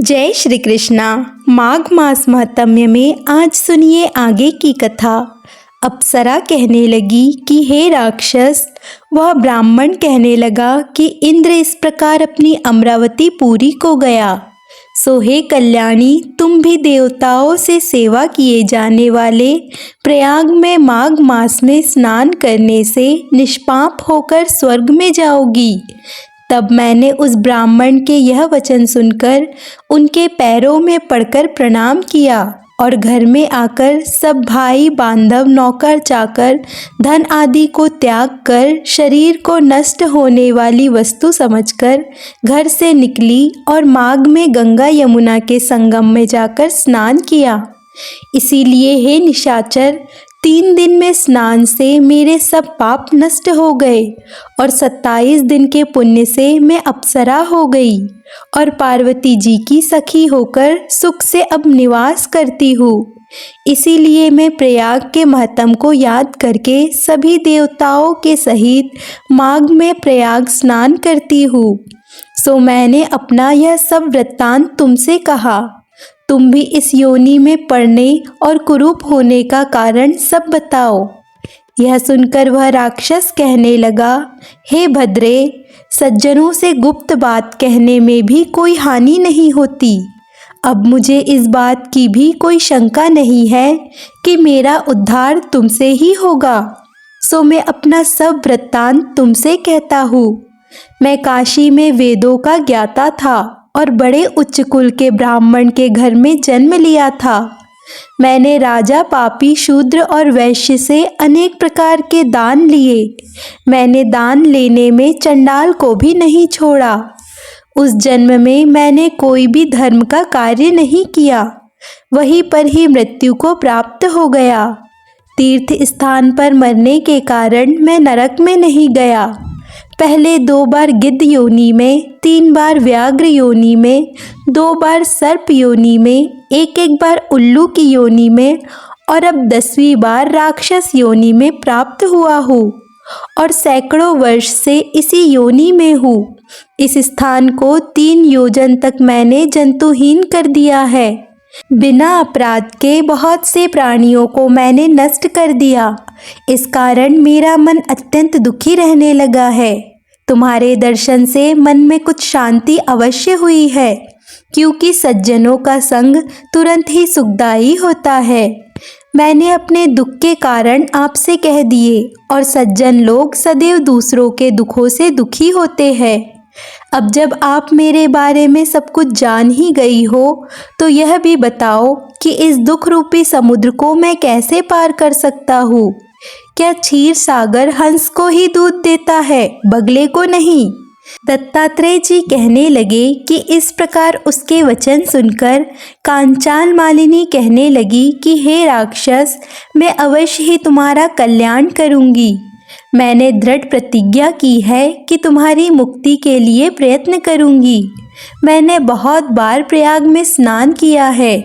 जय श्री कृष्णा। माघ मास महात्म्य में आज सुनिए आगे की कथा। अप्सरा कहने लगी कि हे राक्षस, वह ब्राह्मण कहने लगा कि इंद्र इस प्रकार अपनी अमरावती पूरी को गया। सो हे कल्याणी, तुम भी देवताओं से सेवा किए जाने वाले प्रयाग में माघ मास में स्नान करने से निष्पाप होकर स्वर्ग में जाओगी। तब मैंने उस ब्राह्मण के यह वचन सुनकर उनके पैरों में पड़कर प्रणाम किया और घर में आकर सब भाई बांधव नौकर चाकर धन आदि को त्याग कर शरीर को नष्ट होने वाली वस्तु समझकर घर से निकली और माघ में गंगा यमुना के संगम में जाकर स्नान किया। इसीलिए हे निशाचर, 3 दिन में स्नान से मेरे सब पाप नष्ट हो गए और 27 दिन के पुण्य से मैं अप्सरा हो गई और पार्वती जी की सखी होकर सुख से अब निवास करती हूँ। इसीलिए मैं प्रयाग के महत्म को याद करके सभी देवताओं के सहित माघ में प्रयाग स्नान करती हूँ। सो मैंने अपना यह सब वृत्तांत तुमसे कहा। तुम भी इस योनि में पड़ने और कुरूप होने का कारण सब बताओ। यह सुनकर वह राक्षस कहने लगा, हे भद्रे, सज्जनों से गुप्त बात कहने में भी कोई हानि नहीं होती। अब मुझे इस बात की भी कोई शंका नहीं है कि मेरा उद्धार तुमसे ही होगा। सो मैं अपना सब वृत्तांत तुमसे कहता हूँ। मैं काशी में वेदों का ज्ञाता था और बड़े उच्च कुल के ब्राह्मण के घर में जन्म लिया था। मैंने राजा, पापी, शूद्र और वैश्य से अनेक प्रकार के दान लिए। मैंने दान लेने में चंडाल को भी नहीं छोड़ा। उस जन्म में मैंने कोई भी धर्म का कार्य नहीं किया। वहीं पर ही मृत्यु को प्राप्त हो गया। तीर्थ स्थान पर मरने के कारण मैं नरक में नहीं गया। पहले 2 बार गिद्ध योनि में, 3 बार व्याघ्र योनि में, 2 बार सर्प योनि में, 1 बार उल्लू की योनि में और अब 10वीं बार राक्षस योनि में प्राप्त हुआ हूँ और सैकड़ों वर्ष से इसी योनि में हूँ। इस स्थान को 3 योजन तक मैंने जंतुहीन कर दिया है। बिना अपराध के बहुत से प्राणियों को मैंने नष्ट कर दिया। इस कारण मेरा मन अत्यंत दुखी रहने लगा है। तुम्हारे दर्शन से मन में कुछ शांति अवश्य हुई है, क्योंकि सज्जनों का संग तुरंत ही सुखदायी होता है। मैंने अपने दुख के कारण आपसे कह दिए और सज्जन लोग सदैव दूसरों के दुखों से दुखी होते हैं। अब जब आप मेरे बारे में सब कुछ जान ही गई हो, तो यह भी बताओ कि इस दुख रूपी समुद्र को मैं कैसे पार कर सकता हूँ। क्या क्षीर सागर हंस को ही दूध देता है, बगले को नहीं? दत्तात्रेय जी कहने लगे कि इस प्रकार उसके वचन सुनकर कांचाल मालिनी कहने लगी कि हे राक्षस, मैं अवश्य ही तुम्हारा कल्याण करूँगी। मैंने दृढ़ प्रतिज्ञा की है कि तुम्हारी मुक्ति के लिए प्रयत्न करूँगी। मैंने बहुत बार प्रयाग में स्नान किया है।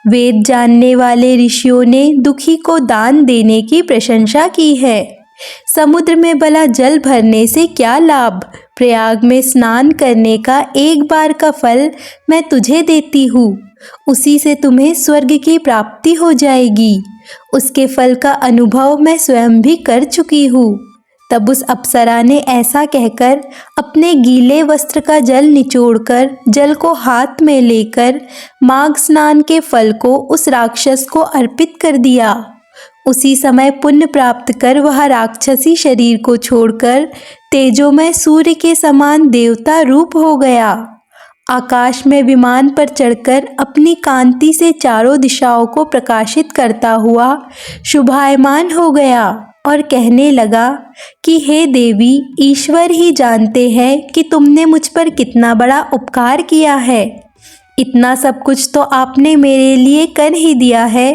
वेद जानने वाले ऋषियों ने दुखी को दान देने की प्रशंसा की है। समुद्र में भला जल भरने से क्या लाभ? प्रयाग में स्नान करने का 1 बार का फल मैं तुझे देती हूँ। उसी से तुम्हें स्वर्ग की प्राप्ति हो जाएगी। उसके फल का अनुभव मैं स्वयं भी कर चुकी हूँ। तब उस अप्सरा ने ऐसा कहकर अपने गीले वस्त्र का जल निचोड़कर जल को हाथ में लेकर माघ स्नान के फल को उस राक्षस को अर्पित कर दिया। उसी समय पुण्य प्राप्त कर वह राक्षसी शरीर को छोड़कर तेजोमय सूर्य के समान देवता रूप हो गया। आकाश में विमान पर चढ़कर अपनी कांति से चारों दिशाओं को प्रकाशित करता हुआ शुभायमान हो गया और कहने लगा कि हे देवी, ईश्वर ही जानते हैं कि तुमने मुझ पर कितना बड़ा उपकार किया है। इतना सब कुछ तो आपने मेरे लिए कर ही दिया है।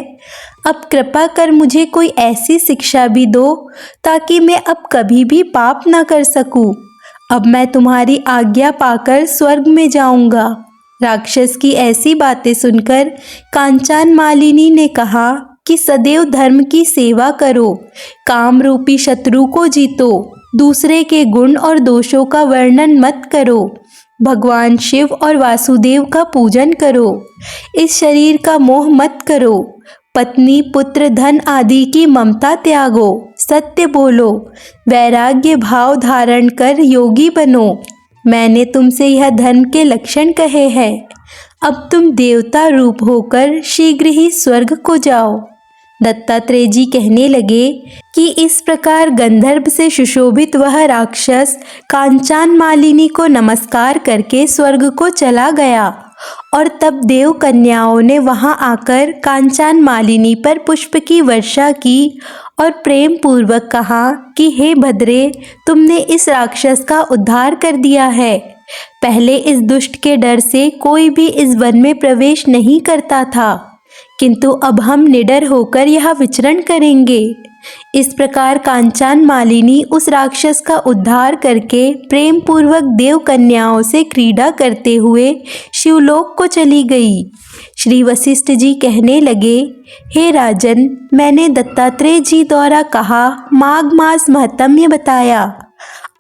अब कृपा कर मुझे कोई ऐसी शिक्षा भी दो ताकि मैं अब कभी भी पाप ना कर सकूं। अब मैं तुम्हारी आज्ञा पाकर स्वर्ग में जाऊंगा। राक्षस की ऐसी बातें सुनकर कांचाल मालिनी ने कहा कि सदैव धर्म की सेवा करो, काम रूपी शत्रु को जीतो, दूसरे के गुण और दोषों का वर्णन मत करो, भगवान शिव और वासुदेव का पूजन करो। इस शरीर का मोह मत करो। पत्नी, पुत्र, धन आदि की ममता त्यागो। सत्य बोलो। वैराग्य भाव धारण कर योगी बनो। मैंने तुमसे यह धर्म के लक्षण कहे हैं। अब तुम देवता रूप होकर शीघ्र ही स्वर्ग को जाओ। दत्तात्रेय जी कहने लगे कि इस प्रकार गंधर्व से सुशोभित वह राक्षस कांचान मालिनी को नमस्कार करके स्वर्ग को चला गया और तब देव कन्याओं ने वहां आकर कांचान मालिनी पर पुष्प की वर्षा की और प्रेम पूर्वक कहा कि हे भद्रे, तुमने इस राक्षस का उद्धार कर दिया है। पहले इस दुष्ट के डर से कोई भी इस वन में प्रवेश नहीं करता था, किंतु अब हम निडर होकर यहाँ विचरण करेंगे। इस प्रकार कांचान मालिनी उस राक्षस का उद्धार करके प्रेम पूर्वक देव कन्याओं से क्रीड़ा करते हुए शिवलोक को चली गई। श्री वशिष्ठ जी कहने लगे, हे राजन, मैंने दत्तात्रेय जी द्वारा कहा माघ मास महत्म्य बताया।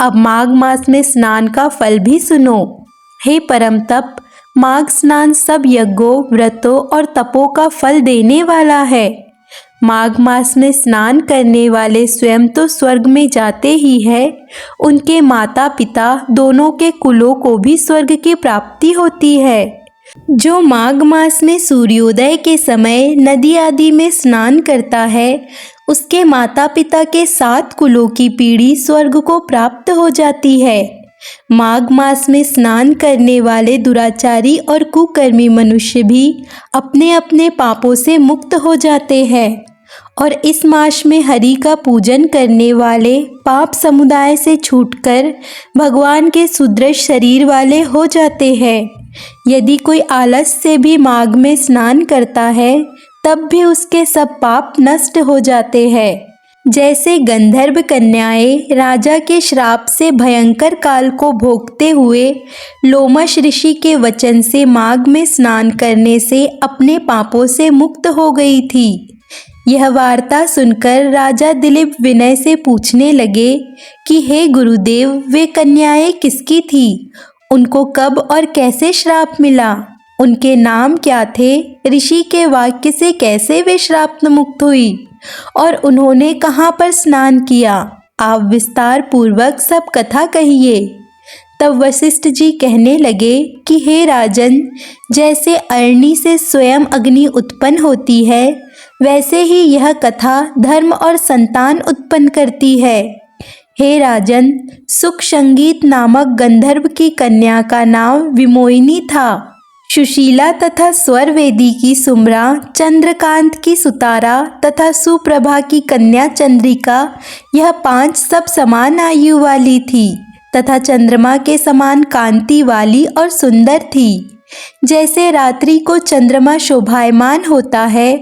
अब माघ मास में स्नान का फल भी सुनो। हे परम तप, माघ स्नान सब यज्ञों, व्रतों और तपों का फल देने वाला है। माघ मास में स्नान करने वाले स्वयं तो स्वर्ग में जाते ही है, उनके माता पिता दोनों के कुलों को भी स्वर्ग की प्राप्ति होती है। जो माघ मास में सूर्योदय के समय नदी आदि में स्नान करता है, उसके माता पिता के 7 कुलों की पीढ़ी स्वर्ग को प्राप्त हो जाती है। माघ मास में स्नान करने वाले दुराचारी और कुकर्मी मनुष्य भी अपने अपने पापों से मुक्त हो जाते हैं और इस मास में हरि का पूजन करने वाले पाप समुदाय से छूटकर भगवान के सुदृढ़ शरीर वाले हो जाते हैं। यदि कोई आलस से भी माघ में स्नान करता है, तब भी उसके सब पाप नष्ट हो जाते हैं। जैसे गंधर्व कन्याएं राजा के श्राप से भयंकर काल को भोगते हुए लोमश ऋषि के वचन से माघ में स्नान करने से अपने पापों से मुक्त हो गई थी। यह वार्ता सुनकर राजा दिलीप विनय से पूछने लगे कि हे गुरुदेव, वे कन्याएं किसकी थी? उनको कब और कैसे श्राप मिला? उनके नाम क्या थे? ऋषि के वाक्य से कैसे वे श्राप मुक्त हुई और उन्होंने कहाँ पर स्नान किया? आप विस्तार पूर्वक सब कथा कहिए। तब वशिष्ठ जी कहने लगे कि हे राजन, जैसे अरणी से स्वयं अग्नि उत्पन्न होती है, वैसे ही यह कथा धर्म और संतान उत्पन्न करती है। हे राजन, सुख संगीत नामक गंधर्व की कन्या का नाम विमोहिनी था। सुशीला तथा स्वरवेदी की सुम्रा, चंद्रकांत की सुतारा तथा सुप्रभा की कन्या चंद्रिका, यह 5 सब समान आयु वाली थी तथा चंद्रमा के समान कांति वाली और सुंदर थी। जैसे रात्रि को चंद्रमा शोभायमान होता है,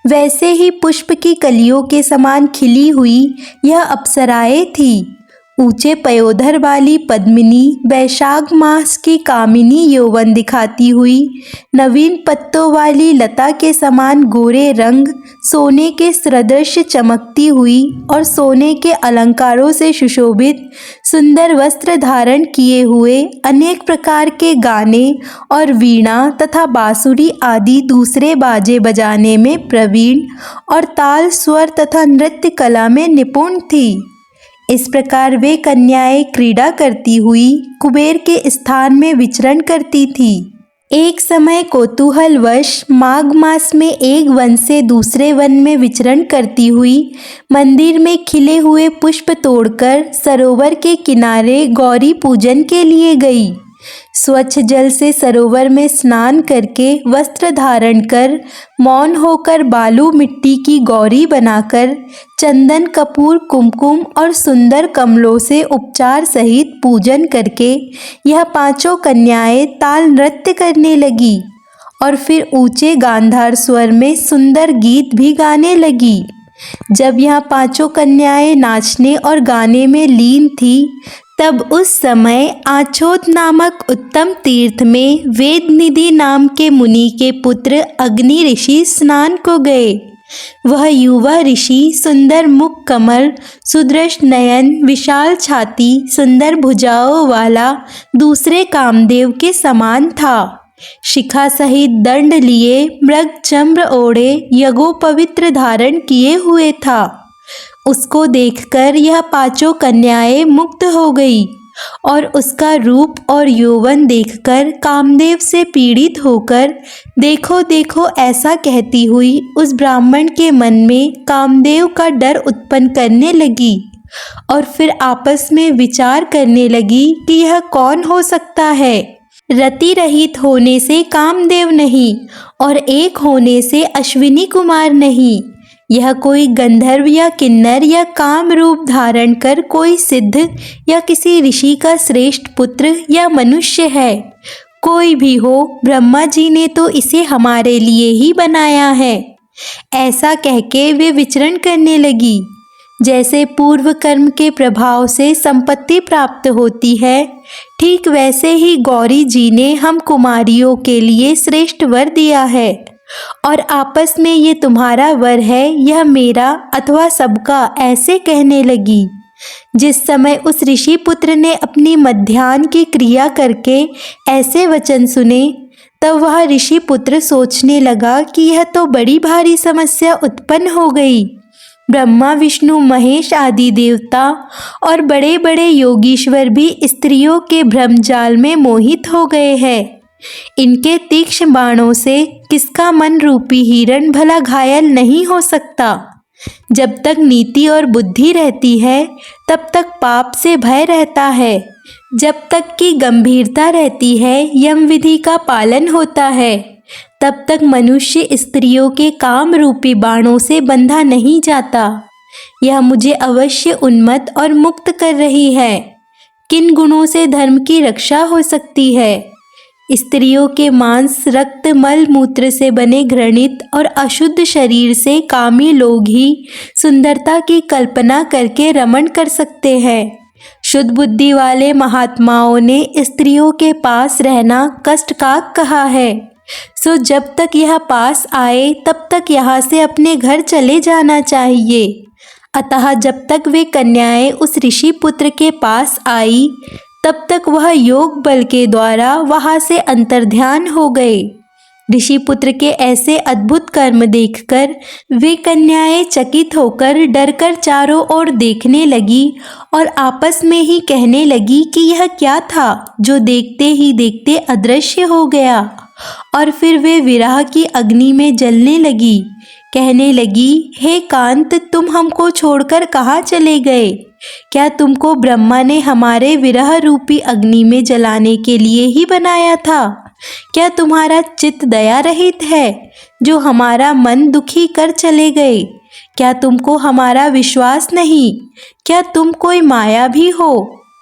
वैसे ही पुष्प की कलियों के समान खिली हुई यह अप्सराएं थी। ऊंचे पयोधर वाली पद्मिनी, वैशाख मास की कामिनी यौवन दिखाती हुई, नवीन पत्तों वाली लता के समान गोरे रंग, सोने के सदृश चमकती हुई और सोने के अलंकारों से सुशोभित सुंदर वस्त्र धारण किए हुए, अनेक प्रकार के गाने और वीणा तथा बांसुरी आदि दूसरे बाजे बजाने में प्रवीण और ताल, स्वर तथा नृत्य कला में निपुण थी। इस प्रकार वे कन्याएं क्रीड़ा करती हुई कुबेर के स्थान में विचरण करती थी। एक समय कौतूहलवश माघ मास में एक वन से दूसरे वन में विचरण करती हुई मंदिर में खिले हुए पुष्प तोड़कर सरोवर के किनारे गौरी पूजन के लिए गई। स्वच्छ जल से सरोवर में स्नान करके वस्त्र धारण कर मौन होकर बालू मिट्टी की गौरी बनाकर चंदन, कपूर, कुमकुम और सुंदर कमलों से उपचार सहित पूजन करके यह 5 कन्याएं ताल नृत्य करने लगी और फिर ऊंचे गांधार स्वर में सुंदर गीत भी गाने लगी। जब यह 5 कन्याएं नाचने और गाने में लीन थी, तब उस समय आछोत नामक उत्तम तीर्थ में वेद निधि नाम के मुनि के पुत्र अग्नि ऋषि स्नान को गए। वह युवा ऋषि सुंदर मुख कमल, सुदृढ़ नयन, विशाल छाती, सुंदर भुजाओं वाला दूसरे कामदेव के समान था। शिखा सहित दंड लिए, मृग चम्र ओढ़े, यज्ञोपवीत धारण किए हुए था। उसको देखकर यह पांचों कन्याएं मुग्ध हो गई और उसका रूप और यौवन देखकर कामदेव से पीड़ित होकर देखो देखो ऐसा कहती हुई उस ब्राह्मण के मन में कामदेव का डर उत्पन्न करने लगी और फिर आपस में विचार करने लगी कि यह कौन हो सकता है। रति रहित होने से कामदेव नहीं और एक होने से अश्विनी कुमार नहीं। यह कोई गंधर्व या किन्नर या काम रूप धारण कर कोई सिद्ध या किसी ऋषि का श्रेष्ठ पुत्र या मनुष्य है। कोई भी हो, ब्रह्मा जी ने तो इसे हमारे लिए ही बनाया है। ऐसा कहके वे विचरण करने लगी। जैसे पूर्व कर्म के प्रभाव से संपत्ति प्राप्त होती है, ठीक वैसे ही गौरी जी ने हम कुमारियों के लिए श्रेष्ठ वर दिया है और आपस में ये तुम्हारा वर है, यह मेरा अथवा सबका, ऐसे कहने लगी। जिस समय उस ऋषि पुत्र ने अपनी मध्याह्न की क्रिया करके ऐसे वचन सुने, तब वह ऋषि पुत्र सोचने लगा कि यह तो बड़ी भारी समस्या उत्पन्न हो गई। ब्रह्मा विष्णु महेश आदि देवता और बड़े बड़े योगीश्वर भी स्त्रियों के भ्रमजाल में मोहित हो गए हैं। इनके तीक्ष्ण बाणों से किसका मन रूपी हिरण भला घायल नहीं हो सकता। जब तक नीति और बुद्धि रहती है तब तक पाप से भय रहता है। जब तक की गंभीरता रहती है, यम विधि का पालन होता है, तब तक मनुष्य स्त्रियों के काम रूपी बाणों से बंधा नहीं जाता। यह मुझे अवश्य उन्मत्त और मुक्त कर रही है। किन गुणों से धर्म की रक्षा हो सकती है? स्त्रियों के मांस, रक्त, मल मूत्र से बने घृणित और अशुद्ध शरीर से कामी लोग ही सुंदरता की कल्पना करके रमण कर सकते हैं। शुद्ध बुद्धि वाले महात्माओं ने स्त्रियों के पास रहना कष्टकाक कहा है। सो जब तक यह पास आए तब तक यहाँ से अपने घर चले जाना चाहिए। अतः जब तक वे कन्याएं उस ऋषि पुत्र के पास आई, तब तक वह योग बल के द्वारा वहाँ से अंतर्ध्यान हो गए। ऋषि पुत्र के ऐसे अद्भुत कर्म देखकर वे कन्याएं चकित होकर डरकर चारों ओर देखने लगी और आपस में ही कहने लगी कि यह क्या था जो देखते ही देखते अदृश्य हो गया। और फिर वे विरह की अग्नि में जलने लगी। कहने लगी, हे कांत, तुम हमको छोड़कर कहाँ चले गए? क्या तुमको ब्रह्मा ने हमारे विरह रूपी अग्नि में जलाने के लिए ही बनाया था? क्या तुम्हारा चित्त दया रहित है जो हमारा मन दुखी कर चले गए? क्या तुमको हमारा विश्वास नहीं? क्या तुम कोई माया भी हो?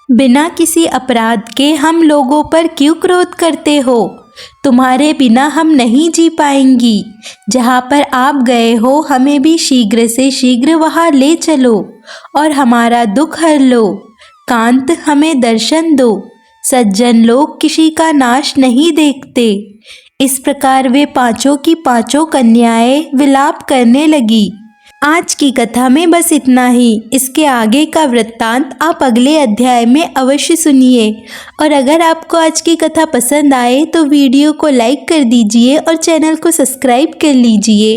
बिना किसी अपराध के हम लोगों पर क्यों क्रोध करते हो? तुम्हारे बिना हम नहीं जी पाएंगी। जहाँ पर आप गए हो हमें भी शीघ्र से शीघ्र वहाँ ले चलो और हमारा दुख हर लो। कांत, हमें दर्शन दो। सज्जन लोग किसी का नाश नहीं देखते। इस प्रकार वे पांचों की पांचों कन्याएं विलाप करने लगी। आज की कथा में बस इतना ही। इसके आगे का वृत्तांत आप अगले अध्याय में अवश्य सुनिए। और अगर आपको आज की कथा पसंद आए तो वीडियो को लाइक कर दीजिए और चैनल को सब्सक्राइब कर लीजिए।